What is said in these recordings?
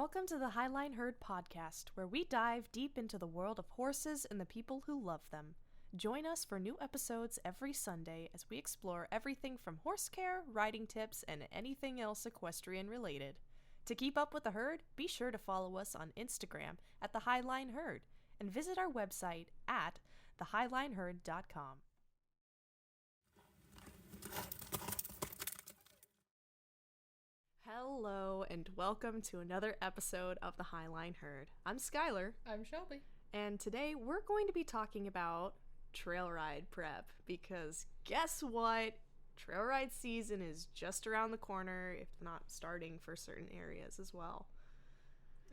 Welcome to the Highline Herd podcast, where we dive deep into the world of horses and the people who love them. Join us for new episodes every Sunday as we explore everything from horse care, riding tips, and anything else equestrian related. To keep up with the herd, be sure to follow us on Instagram at the Highline Herd and visit our website at thehighlineherd.com. Hello and welcome to another episode of the Highline Herd. I'm Skylar. I'm Shelby. And today we're going to be talking about trail ride prep because guess what? Trail ride season is just around the corner, if not starting for certain areas as well.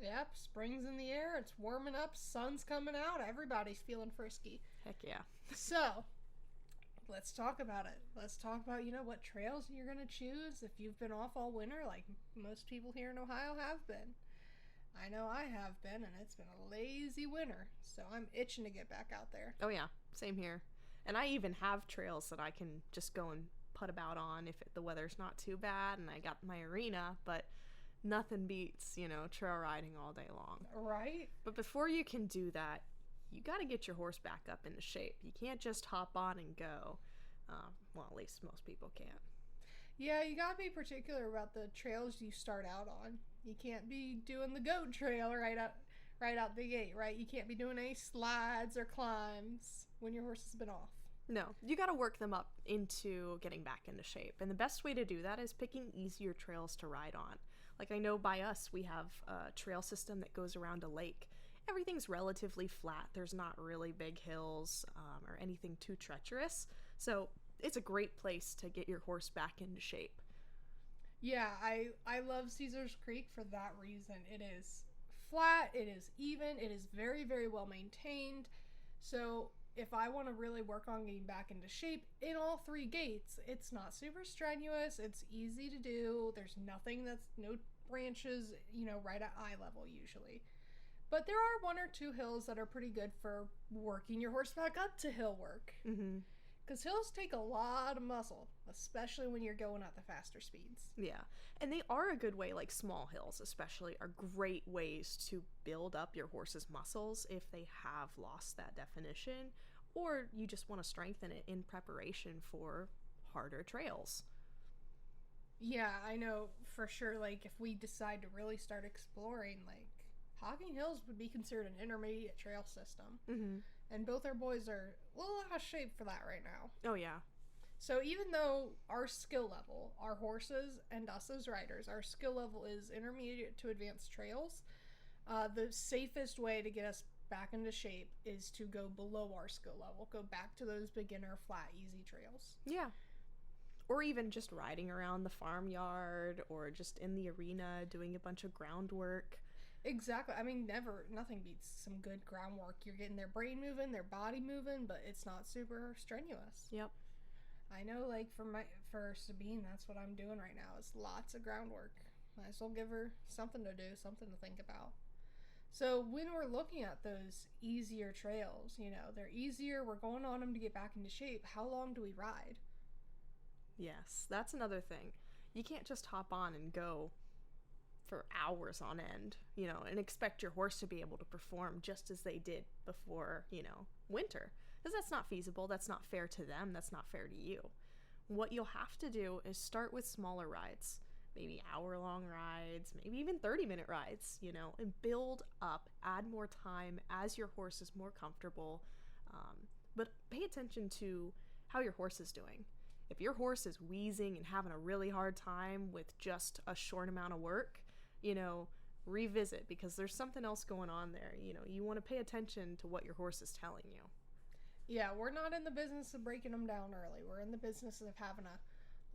Yep, spring's in the air, it's warming up, sun's coming out, everybody's feeling frisky. Heck yeah. So, let's talk about it. Let's talk about, what trails you're going to choose if you've been off all winter, like most people here in Ohio have been. I know I have been, and it's been a lazy winter, so I'm itching to get back out there. Oh yeah, same here. And I even have trails that I can just go and putt about on if the weather's not too bad, and I got my arena, but nothing beats, trail riding all day long. Right? But before you can do that, you got to get your horse back up into shape. You can't just hop on and go. Well, at least most people can't. Yeah, you got to be particular about the trails you start out on. You can't be doing the goat trail right out the gate, right? You can't be doing any slides or climbs when your horse has been off. No, you got to work them up into getting back into shape. And the best way to do that is picking easier trails to ride on. Like I know by us, we have a trail system that goes around a lake. Everything's relatively flat. There's not really big hills or anything too treacherous. So it's a great place to get your horse back into shape. Yeah, I love Caesar's Creek for that reason. It is flat, it is even, it is very, very well maintained. So if I want to really work on getting back into shape in all three gates, it's not super strenuous, it's easy to do, there's no branches, right at eye level usually. But there are one or two hills that are pretty good for working your horse back up to hill work. Mm-hmm. Because hills take a lot of muscle, especially when you're going at the faster speeds. Yeah, and they are a good way, like small hills especially, are great ways to build up your horse's muscles if they have lost that definition, or you just want to strengthen it in preparation for harder trails. Yeah, I know for sure, like, if we decide to really start exploring, like, Hogging Hills would be considered an intermediate trail system. Mm-hmm. And both our boys are a little out of shape for that right now. Oh, yeah. So even though our skill level, our horses and us as riders, our skill level is intermediate to advanced trails, the safest way to get us back into shape is to go below our skill level. Go back to those beginner, flat, easy trails. Yeah. Or even just riding around the farmyard or just in the arena doing a bunch of groundwork. Exactly. I mean, nothing beats some good groundwork. You're getting their brain moving, their body moving, but it's not super strenuous. Yep. I know, like, for Sabine, that's what I'm doing right now, is lots of groundwork. Might as well give her something to do, something to think about. So when we're looking at those easier trails, they're easier, we're going on them to get back into shape, how long do we ride? Yes, that's another thing. You can't just hop on and go for hours on end, and expect your horse to be able to perform just as they did before, winter. Because that's not feasible, that's not fair to them, that's not fair to you. What you'll have to do is start with smaller rides, maybe hour-long rides, maybe even 30-minute rides, and build up, add more time as your horse is more comfortable, but pay attention to how your horse is doing. If your horse is wheezing and having a really hard time with just a short amount of work, revisit, because there's something else going on there. You want to pay attention to what your horse is telling you. Yeah, we're not in the business of breaking them down early. We're in the business of having a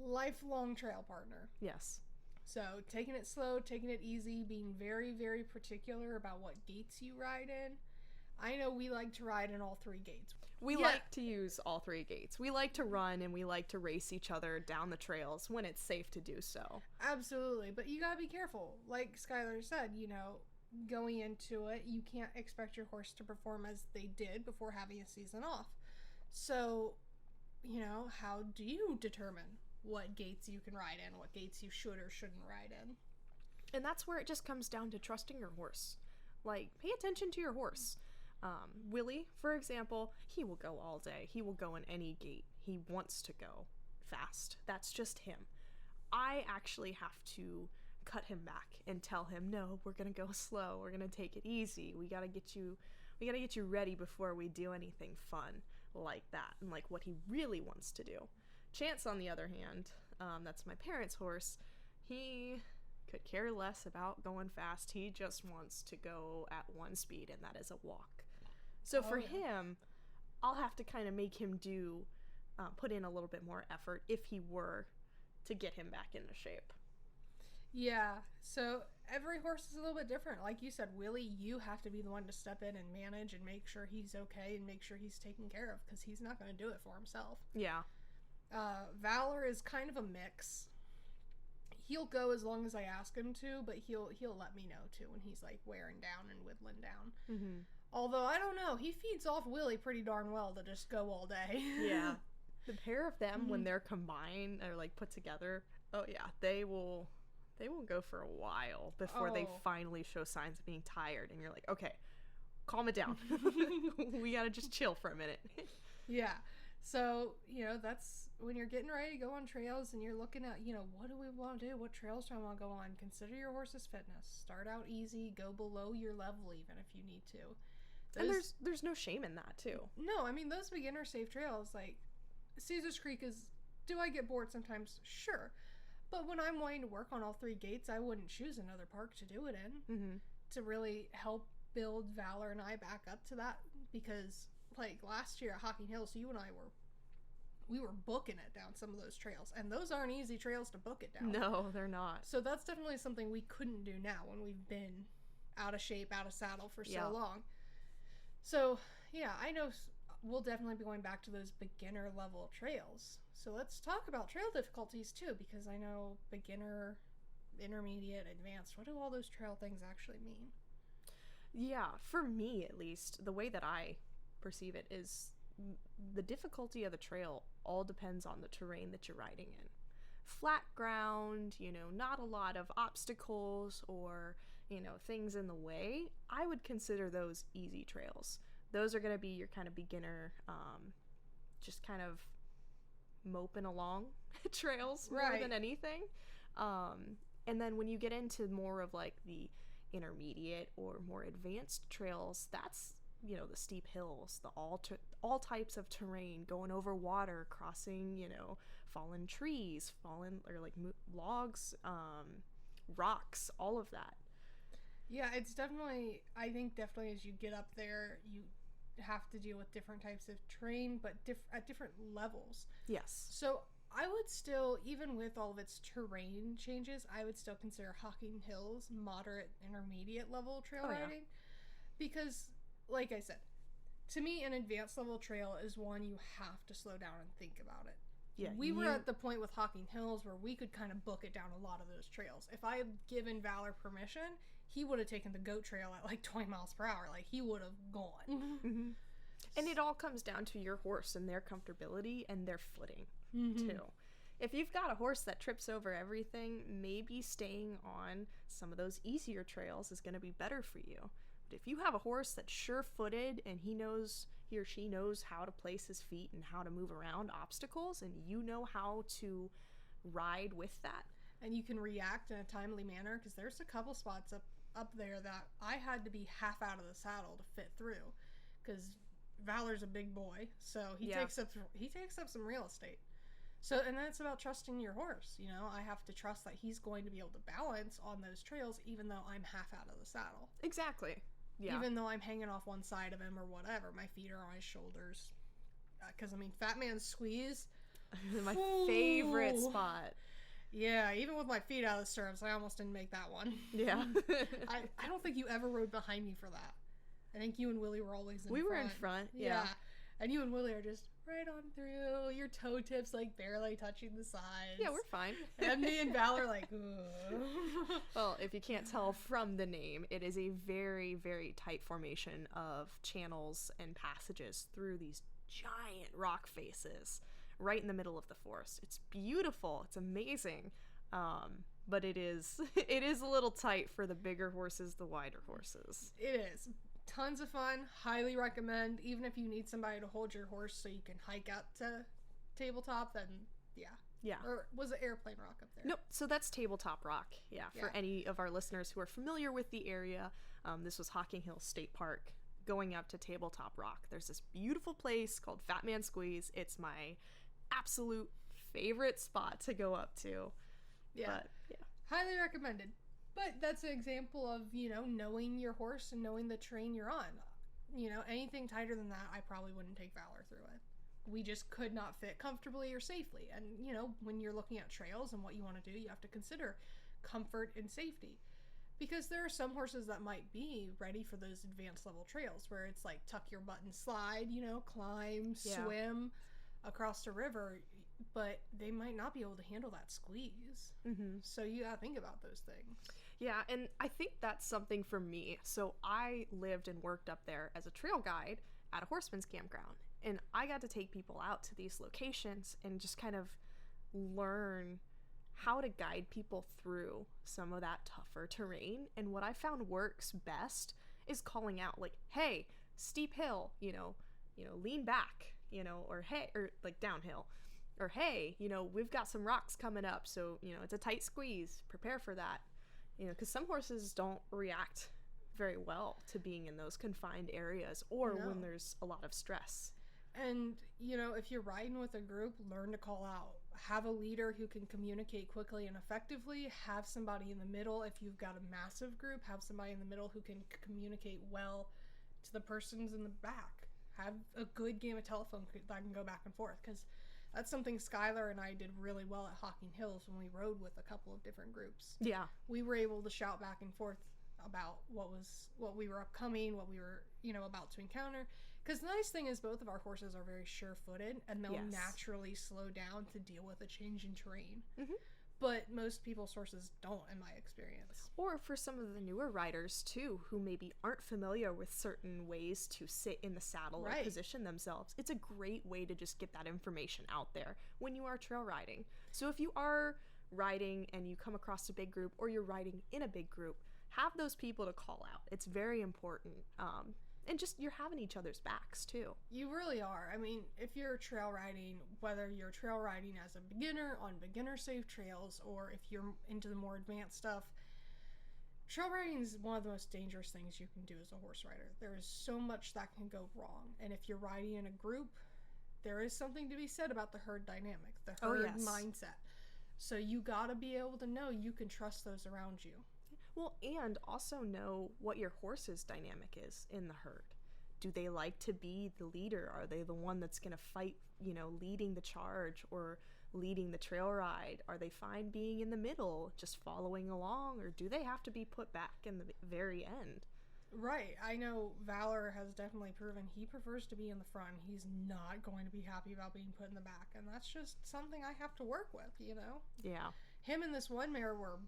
lifelong trail partner. Yes. So taking it slow, taking it easy, being very, very particular about what gates you ride in. I know we like to ride in all three gates. We like to use all three gates. We like to run and we like to race each other down the trails when it's safe to do so. Absolutely, but you gotta be careful. Like Skylar said, going into it, you can't expect your horse to perform as they did before having a season off. So, how do you determine what gates you can ride in, what gates you should or shouldn't ride in? And that's where it just comes down to trusting your horse. Like, pay attention to your horse. Willie, for example, he will go all day. He will go in any gait. He wants to go fast. That's just him. I actually have to cut him back and tell him, no, we're gonna go slow. We're gonna take it easy. We gotta get you ready before we do anything fun like that, and like what he really wants to do. Chance, on the other hand, that's my parents' horse. He could care less about going fast. He just wants to go at one speed, and that is a walk. So for him, I'll have to kind of make him put in a little bit more effort if he were to get him back into shape. Yeah, so every horse is a little bit different. Like you said, Willie, you have to be the one to step in and manage and make sure he's okay and make sure he's taken care of, because he's not going to do it for himself. Yeah. Valor is kind of a mix. He'll go as long as I ask him to, but he'll let me know too when he's like wearing down and whittling down. Mm-hmm. Although I don't know, he feeds off Willie pretty darn well to just go all day. Yeah. The pair of them, when they're combined or like put together, oh yeah, they will go for a while before they finally show signs of being tired, and you're like, okay, calm it down. We gotta just chill for a minute. Yeah. So, that's when you're getting ready to go on trails and you're looking at, what do we want to do? What trails do I want to go on? Consider your horse's fitness. Start out easy, go below your level even if you need to. And there's no shame in that too. No, I mean, those beginner safe trails, like Caesar's Creek do I get bored sometimes? Sure. But when I'm wanting to work on all three gates, I wouldn't choose another park to do it in to really help build Valor and I back up to that, because like last year at Hocking Hills, you and I we were booking it down some of those trails, and those aren't easy trails to book it down. No, they're not. So that's definitely something we couldn't do now when we've been out of shape, out of saddle for so long. So yeah, I know we'll definitely be going back to those beginner level trails. So let's talk about trail difficulties too, because I know beginner, intermediate, advanced, what do all those trail things actually mean? Yeah, for me at least, the way that I perceive it is the difficulty of the trail all depends on the terrain that you're riding in. Flat ground, not a lot of obstacles or, things in the way, I would consider those easy trails. Those are going to be your kind of beginner, just kind of moping along trails more than anything. And then when you get into more of like the intermediate or more advanced trails, that's the steep hills, the all types of terrain, going over water, crossing fallen trees, logs, rocks, all of that. Yeah, it's definitely, I think definitely as you get up there, you have to deal with different types of terrain, but at different levels. Yes. So I would still, even with all of its terrain changes, I would still consider Hocking Hills moderate, intermediate level trail riding. Because, like I said, to me, an advanced level trail is one you have to slow down and think about it. Yeah, we were at the point with Hocking Hills where we could kind of book it down a lot of those trails. If I had given Valor permission, he would have taken the goat trail at like 20 miles per hour. Like, he would have gone. Mm-hmm. And it all comes down to your horse and their comfortability and their footing, too. If you've got a horse that trips over everything, maybe staying on some of those easier trails is going to be better for you. But if you have a horse that's sure-footed and he or she knows how to place his feet and how to move around obstacles, and you know how to ride with that, and you can react in a timely manner, because there's a couple spots up there that I had to be half out of the saddle to fit through, because Valor's a big boy, so he takes up some real estate. So, and that's about trusting your horse. I have to trust that he's going to be able to balance on those trails, even though I'm half out of the saddle. Exactly. Yeah. Even though I'm hanging off one side of him or whatever, my feet are on his shoulders. Because Fat Man Squeeze, my favorite spot. Yeah, even with my feet out of the stirrups, I almost didn't make that one. Yeah. I don't think you ever rode behind me for that. I think you and Willie were always in front. We were in front, yeah. And you and Willie are just right on through. Your toe tips like barely touching the sides. Yeah, we're fine. And me and Val are like, ugh. Well, if you can't tell from the name, it is a very, very tight formation of channels and passages through these giant rock faces right in the middle of the forest. It's beautiful. It's amazing. but it is it is a little tight for the bigger horses, the wider horses. It is. Tons of fun. Highly recommend. Even if you need somebody to hold your horse so you can hike out to tabletop, then yeah. Yeah. Or was it Airplane Rock up there? Nope. So that's Tabletop Rock. Yeah. For any of our listeners who are familiar with the area, this was Hocking Hills State Park. Going up to Tabletop Rock, there's this beautiful place called Fat Man Squeeze. It's my absolute favorite spot to go up to. Yeah. But, yeah. Highly recommended. But that's an example of, knowing your horse and knowing the terrain you're on. Anything tighter than that, I probably wouldn't take Valor through it. We just could not fit comfortably or safely. And, when you're looking at trails and what you want to do, you have to consider comfort and safety. Because there are some horses that might be ready for those advanced level trails where it's like tuck your butt and slide, climb, swim across the river. But they might not be able to handle that squeeze. Mm-hmm. So you gotta think about those things. Yeah, and I think that's something for me. So I lived and worked up there as a trail guide at a horseman's campground. And I got to take people out to these locations and just kind of learn how to guide people through some of that tougher terrain. And what I found works best is calling out like, hey, steep hill, lean back, or hey, or like downhill. Or, hey, we've got some rocks coming up, so, it's a tight squeeze. Prepare for that. Because some horses don't react very well to being in those confined areas or when there's a lot of stress. And, if you're riding with a group, learn to call out. Have a leader who can communicate quickly and effectively. Have somebody in the middle. If you've got a massive group, have somebody in the middle who can communicate well to the persons in the back. Have a good game of telephone that can go back and forth, because that's something Skylar and I did really well at Hocking Hills when we rode with a couple of different groups. Yeah. We were able to shout back and forth about what we were upcoming, what we were, about to encounter. Because the nice thing is both of our horses are very sure-footed, and they'll naturally slow down to deal with a change in terrain. Mm-hmm. But most people's horses don't, in my experience. Or for some of the newer riders, too, who maybe aren't familiar with certain ways to sit in the saddle or position themselves. It's a great way to just get that information out there when you are trail riding. So if you are riding and you come across a big group, or you're riding in a big group, have those people to call out. It's very important. And just you're having each other's backs, too. You really are. I mean, if you're trail riding, whether you're trail riding as a beginner on beginner-safe trails, or if you're into the more advanced stuff, trail riding is one of the most dangerous things you can do as a horse rider. There is so much that can go wrong. And if you're riding in a group, there is something to be said about the herd dynamic, the herd mindset. So you gotta be able to know you can trust those around you. Well, and also know what your horse's dynamic is in the herd. Do they like to be the leader? Are they the one that's going to fight, leading the charge or leading the trail ride? Are they fine being in the middle, just following along? Or do they have to be put back in the very end? Right. I know Valor has definitely proven he prefers to be in the front. He's not going to be happy about being put in the back. And that's just something I have to work with, Yeah. Him and this one mare were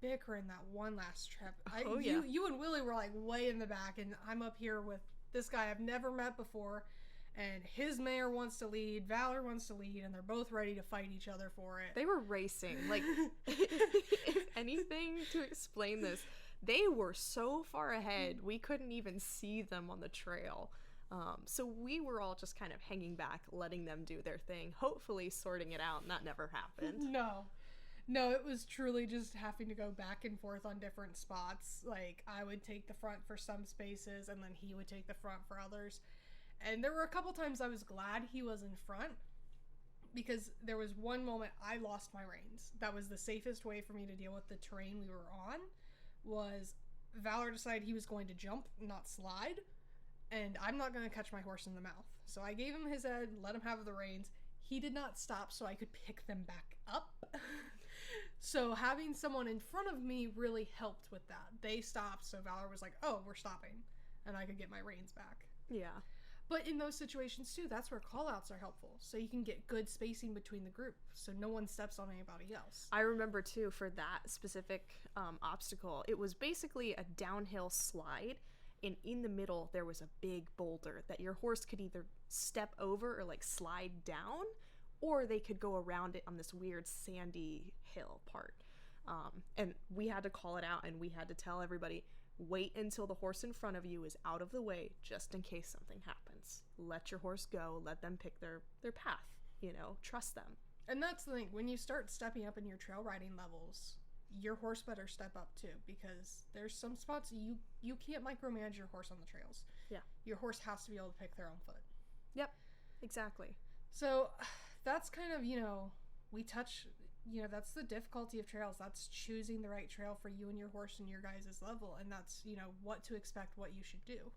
bickering that one last trip. Yeah. You and Willie were like way in the back, and I'm up here with this guy I've never met before, and his mare wants to lead, Valor wants to lead, and they're both ready to fight each other for it. They were racing. Like, if anything to explain this, they were so far ahead, we couldn't even see them on the trail. So we were all just kind of hanging back, letting them do their thing, hopefully sorting it out, and that never happened. No, it was truly just having to go back and forth on different spots. Like, I would take the front for some spaces, and then he would take the front for others. And there were a couple times I was glad he was in front, because there was one moment I lost my reins. That was the safest way for me to deal with the terrain we were on, was Valor decided he was going to jump, not slide, and I'm not going to catch my horse in the mouth. So I gave him his head, let him have the reins. He did not stop, so I could pick them back up. So having someone in front of me really helped with that. They stopped, so Valor was like, oh, we're stopping. And I could get my reins back. Yeah. But in those situations, too, that's where call-outs are helpful. So you can get good spacing between the group, so no one steps on anybody else. I remember, too, for that specific obstacle, it was basically a downhill slide, and in the middle, there was a big boulder that your horse could either step over or, like, slide down, or they could go around it on this weird sandy hill part. And we had to call it out, and we had to tell everybody, wait until the horse in front of you is out of the way, just in case something happens. Let your horse go. Let them pick their path. Trust them. And that's the thing. When you start stepping up in your trail riding levels, your horse better step up too, because there's some spots you can't micromanage your horse on the trails. Yeah. Your horse has to be able to pick their own foot. Yep. Exactly. So that's kind of, we touch, that's the difficulty of trails. That's choosing the right trail for you and your horse and your guys' level. And that's, what to expect, what you should do.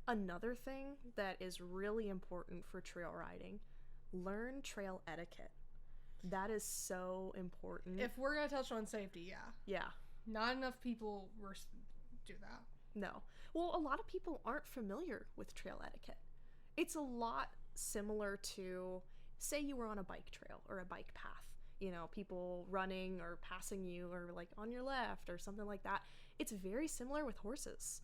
Another thing that is really important for trail riding, learn trail etiquette. That is so important. If we're going to touch on safety, yeah. Yeah. Not enough people do that. No. Well, a lot of people aren't familiar with trail etiquette. It's a lot similar to, say you were on a bike trail or a bike path. People running or passing you or like on your left or something like that. It's very similar with horses.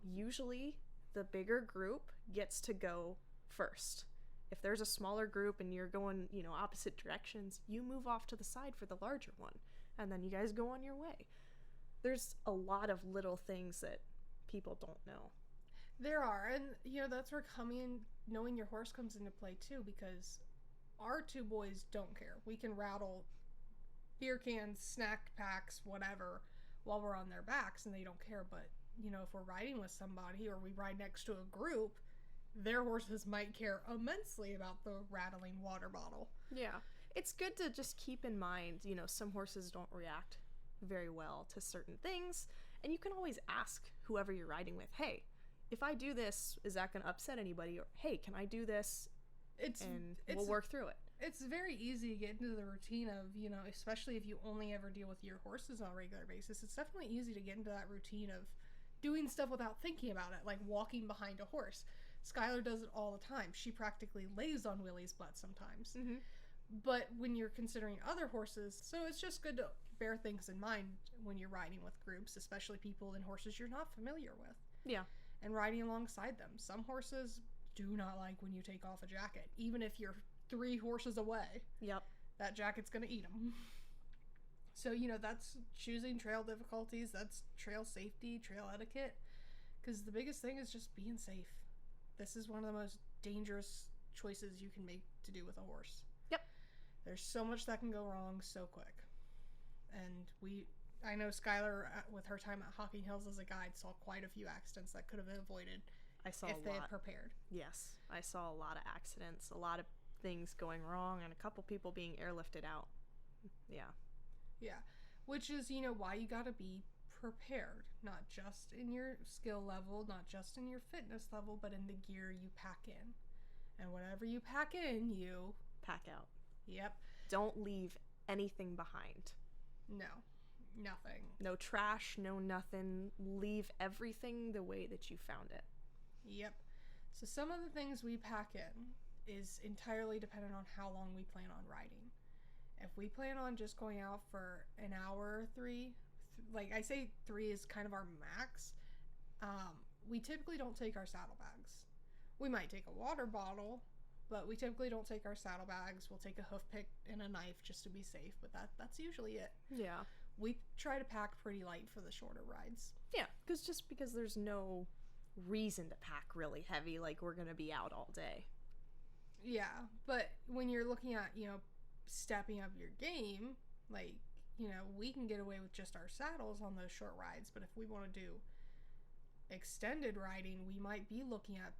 Usually the bigger group gets to go first. If there's a smaller group and you're going, opposite directions, you move off to the side for the larger one. And then you guys go on your way. There's a lot of little things that people don't know. There are. And, that's where knowing your horse comes into play too, because our two boys don't care. We can rattle beer cans, snack packs, whatever, while we're on their backs and they don't care. But, if we're riding with somebody or we ride next to a group, their horses might care immensely about the rattling water bottle. Yeah. It's good to just keep in mind, some horses don't react very well to certain things. And you can always ask whoever you're riding with, hey, if I do this, is that going to upset anybody? Or, hey, can I do this? We'll work through it. It's very easy to get into the routine of, especially if you only ever deal with your horses on a regular basis. It's definitely easy to get into that routine of doing stuff without thinking about it, like walking behind a horse. Skylar does it all the time. She practically lays on Willie's butt sometimes. Mm-hmm. But when you're considering other horses, so it's just good to bear things in mind when you're riding with groups, especially people and horses you're not familiar with. Yeah. And riding alongside them. Some horses do not like when you take off a jacket, even if you're 3 horses away. Yep. That jacket's going to eat them. So, that's choosing trail difficulties, that's trail safety, trail etiquette, because the biggest thing is just being safe. This is one of the most dangerous choices you can make to do with a horse. Yep. There's so much that can go wrong so quick. And I know Skylar, with her time at Hocking Hills as a guide, saw quite a few accidents that could have been avoided if they had prepared. Yes. I saw a lot of accidents, a lot of things going wrong, and a couple people being airlifted out. Yeah. Yeah. Which is, why you gotta be prepared, not just in your skill level, not just in your fitness level, but in the gear you pack in. And whatever you pack in, you pack out. Yep. Don't leave anything behind. No. Nothing. No trash, no nothing. Leave everything the way that you found it. Yep. So some of the things we pack in is entirely dependent on how long we plan on riding. If we plan on just going out for an hour or 3, like I say 3 is kind of our max, we typically don't take our saddlebags. We might take a water bottle, but we typically don't take our saddlebags. We'll take a hoof pick and a knife just to be safe, but that's usually it. Yeah. We try to pack pretty light for the shorter rides. Yeah, because there's no reason to pack really heavy, like we're going to be out all day. Yeah, but when you're looking at, stepping up your game, like, we can get away with just our saddles on those short rides, but if we want to do extended riding, we might be looking at,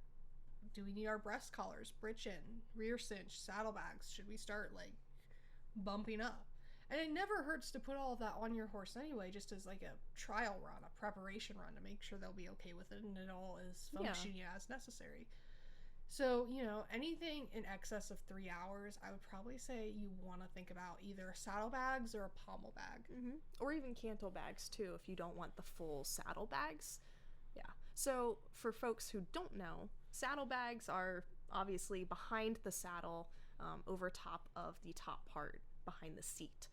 do we need our breast collars, breech in, rear cinch, saddlebags? Should we start, like, bumping up? And it never hurts to put all of that on your horse anyway, just as, like, a trial run, a preparation run, to make sure they'll be okay with it and it all is functioning as necessary. So, anything in excess of 3 hours, I would probably say you want to think about either saddlebags or a pommel bag. Mm-hmm. Or even cantle bags, too, if you don't want the full saddlebags. Yeah. So, for folks who don't know, saddlebags are obviously behind the saddle, over top of the top part, behind the seat.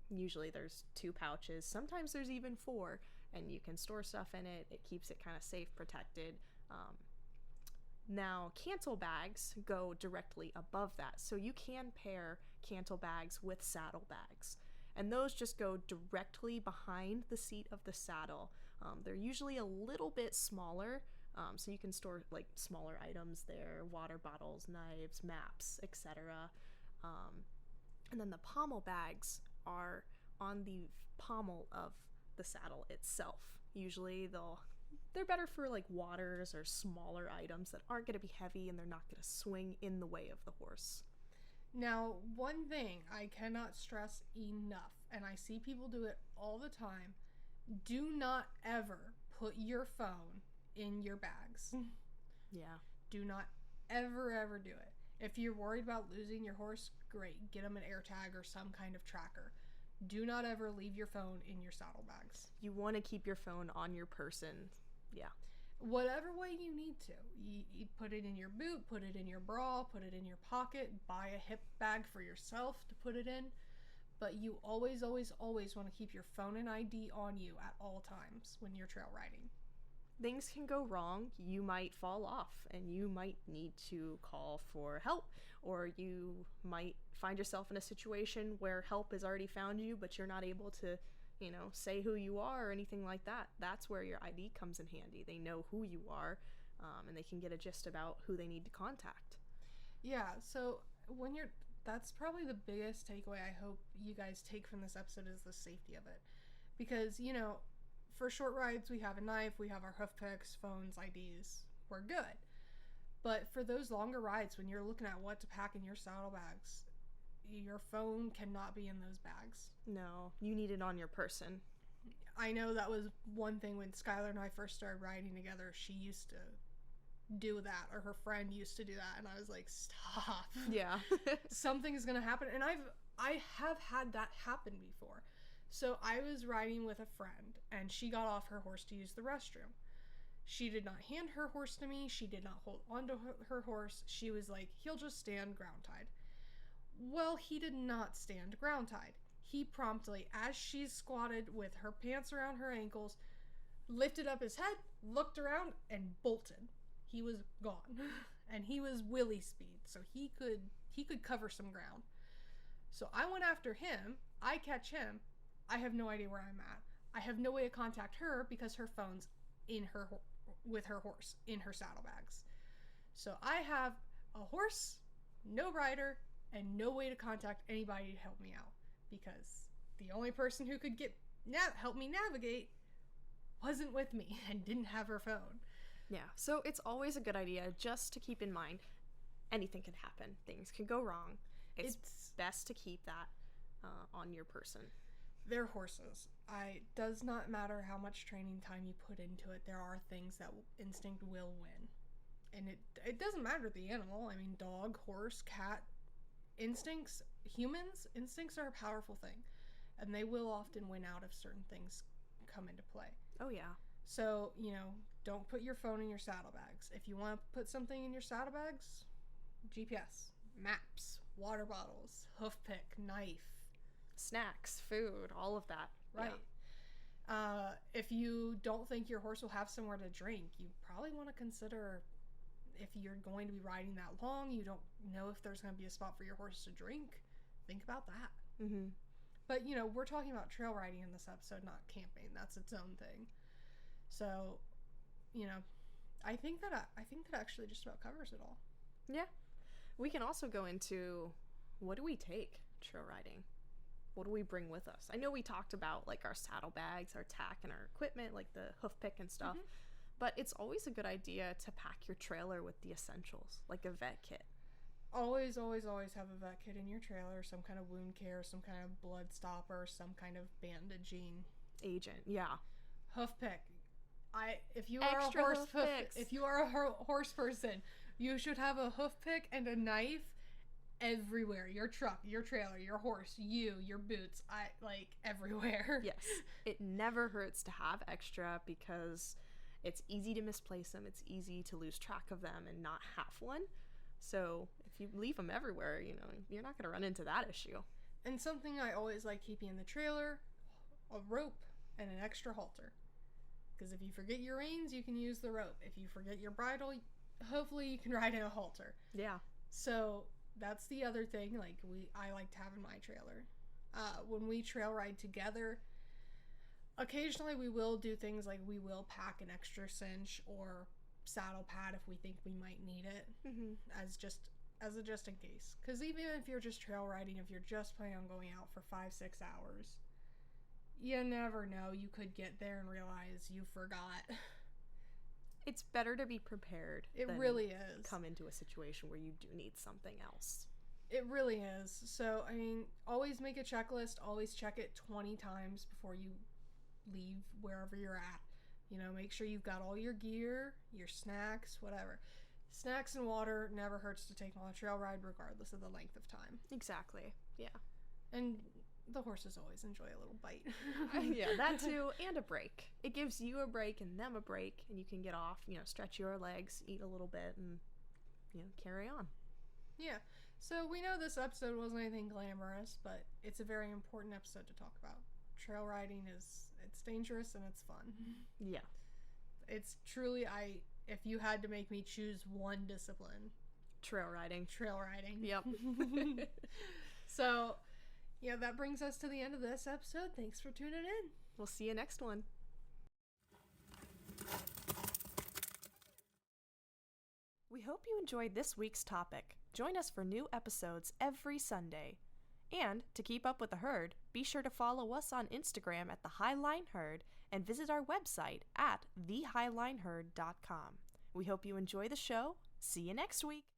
Usually there's 2 pouches. Sometimes there's even 4, and you can store stuff in it. It keeps it kind of safe, protected. Now, cantle bags go directly above that, so you can pair cantle bags with saddle bags. And those just go directly behind the seat of the saddle. They're usually a little bit smaller, so you can store like smaller items there, water bottles, knives, maps, etc. And then the pommel bags are on the pommel of the saddle itself. Usually they're better for like waters or smaller items that aren't going to be heavy and they're not going to swing in the way of the horse. Now, one thing I cannot stress enough, and I see people do it all the time, do not ever put your phone in your bags. Yeah. Do not ever do it. If you're worried about losing your horse, great. Get them an AirTag or some kind of tracker. Do not ever leave your phone in your saddlebags. You want to keep your phone on your person. Yeah. Whatever way you need to. You put it in your boot, put it in your bra, put it in your pocket, buy a hip bag for yourself to put it in. But you always want to keep your phone and ID on you at all times when you're trail riding. Things can go wrong. You might fall off and you might need to call for help, or you might find yourself in a situation where help has already found you, but you're not able to, say who you are or anything like that. That's where your ID comes in handy. They know who you are, and they can get a gist about who they need to contact. Yeah, so that's probably the biggest takeaway I hope you guys take from this episode is the safety of it. Because, for short rides, we have a knife, we have our hoof picks, phones, IDs. We're good. But for those longer rides, when you're looking at what to pack in your saddlebags, your phone cannot be in those bags. No, you need it on your person. I know that was one thing when Skylar and I first started riding together. She used to do that, or her friend used to do that, and I was like, stop. Yeah. Something's gonna happen. And I have had that happen before. So I was riding with a friend, and she got off her horse to use the restroom. She did not hand her horse to me. She did not hold onto her horse. She was like, he'll just stand ground tied. Well, he did not stand ground tied. He promptly, as she's squatted with her pants around her ankles, lifted up his head, looked around, and bolted. He was gone. And he was willy speed, so he could cover some ground. So I went after him. I catch him. I have no idea where I'm at. I have no way to contact her because her phone's with her horse in her saddlebags. So I have a horse, no rider, and no way to contact anybody to help me out because the only person who could help me navigate wasn't with me and didn't have her phone. Yeah, so it's always a good idea just to keep in mind anything can happen. Things can go wrong. It's best to keep that on your person. They're horses. Does not matter how much training time you put into it. There are things that instinct will win. And it doesn't matter the animal. I mean, dog, horse, cat, humans' instincts are a powerful thing. And they will often win out if certain things come into play. Oh, yeah. So, don't put your phone in your saddlebags. If you want to put something in your saddlebags, GPS, maps, water bottles, hoof pick, knife, snacks, food, all of that. Right. Yeah. If you don't think your horse will have somewhere to drink, you probably want to consider if you're going to be riding that long, you don't know if there's going to be a spot for your horse to drink. Think about that. Mm-hmm. But, we're talking about trail riding in this episode, not camping. That's its own thing. So, I think that actually just about covers it all. Yeah. We can also go into what do we take trail riding? What do we bring with us? I know we talked about like our saddlebags, our tack, and our equipment, like the hoof pick and stuff. Mm-hmm. But it's always a good idea to pack your trailer with the essentials, like a vet kit. Always have a vet kit in your trailer, some kind of wound care, some kind of blood stopper, some kind of bandaging agent. Yeah. Hoof pick. If you are a horse person, you should have a hoof pick and a knife everywhere. Your truck, your trailer, your horse, your boots, everywhere. Yes. It never hurts to have extra because it's easy to misplace them. It's easy to lose track of them and not have one. So if you leave them everywhere, you're not going to run into that issue. And something I always like keeping in the trailer, a rope and an extra halter. Because if you forget your reins, you can use the rope. If you forget your bridle, hopefully you can ride in a halter. Yeah. So that's the other thing I like to have in my trailer. when we trail ride together, occasionally we will do things like we will pack an extra cinch or saddle pad if we think we might need it, as a just in case. Because even if you're just trail riding, if you're just planning on going out for 5-6 hours, you never know. You could get there and realize you forgot. It's better to be prepared. It really is. Come into a situation where you do need something else. It really is. So, I mean, always make a checklist. Always check it 20 times before you leave wherever you're at. You know, make sure you've got all your gear, your snacks, whatever. Snacks and water never hurts to take on a trail ride regardless of the length of time. Exactly. Yeah. And the horses always enjoy a little bite. Yeah, that too, and a break. It gives you a break and them a break, and you can get off, stretch your legs, eat a little bit, and, carry on. Yeah. So we know this episode wasn't anything glamorous, but it's a very important episode to talk about. Trail riding it's dangerous and it's fun. Yeah. It's truly, if you had to make me choose one discipline. Trail riding. Yep. So, yeah, that brings us to the end of this episode. Thanks for tuning in. We'll see you next one. We hope you enjoyed this week's topic. Join us for new episodes every Sunday. And to keep up with the herd, be sure to follow us on Instagram at The Highline Herd and visit our website at thehighlineherd.com. We hope you enjoy the show. See you next week.